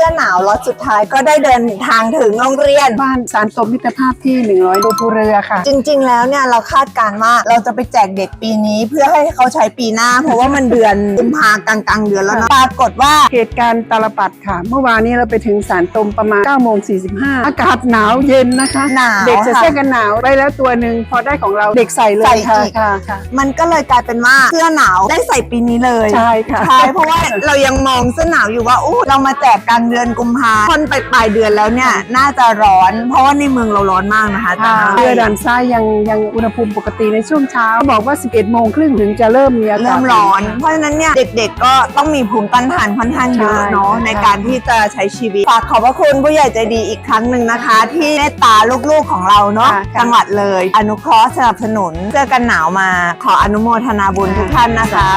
อหนาวล็อตสุดท้ายก็ได้เดินทางถึงโรงเรียนบ้านสารตมมิตรภาพที่100ดูภูเรือค่ะจริงๆแล้วเนี่ยเราคาดการณ์ว่าเราจะไปแจกเด็กปีนี้เพื่อให้เขาใช้ปีหน้าเพราะว่ามันเดือนกุมภากลางเดือนแล้วนะปรากฏว่าเหตุการณ์ตาลปัดค่ะเมื่อวานนี้เราไปถึงสารตมประมาณ9:45อากาศหนาวเย็นนะคะหนาวเด็กจะเสื้อกันหนาวไปแล้วตัวหนึ่งพอได้ของเราเด็กใส่เลยค่ะมันก็เลยกลายเป็นว่าเสื้อหนาวได้ใส่ปีนี้เลยใช่ค่ะใช่เพราะว่าเรายังมองเสื้อหนาวอยู่ว่าเรามาแจกกลางเดือนกุมภาพันธ์ปลายเดือนแล้วเนี่ยน่าจะร้อนเพราะว่าในเมืองเราร้อนมากนะคะเรือด่านซ้ายยังอุณหภูมิปกติในช่วงเช้าบอกว่า 11:30 ถึงจะเริ่มมีอากาศร้อนเพราะฉะนั้นเนี่ยเด็กๆก็ต้องมีภูมิต้านทานค่อนข้างเยอะเนาะในการที่จะใช้ชีวิตฝากขอบพระคุณผู้ใหญ่ใจดีอีกครั้งหนึ่งนะคะที่เมตตาลูกๆของเราเนาะจังหวัดเลยอนุเคราะห์สนับสนุนเสื้อกันหนาวมาขออนุโมทนาบุญทุกท่านนะคะ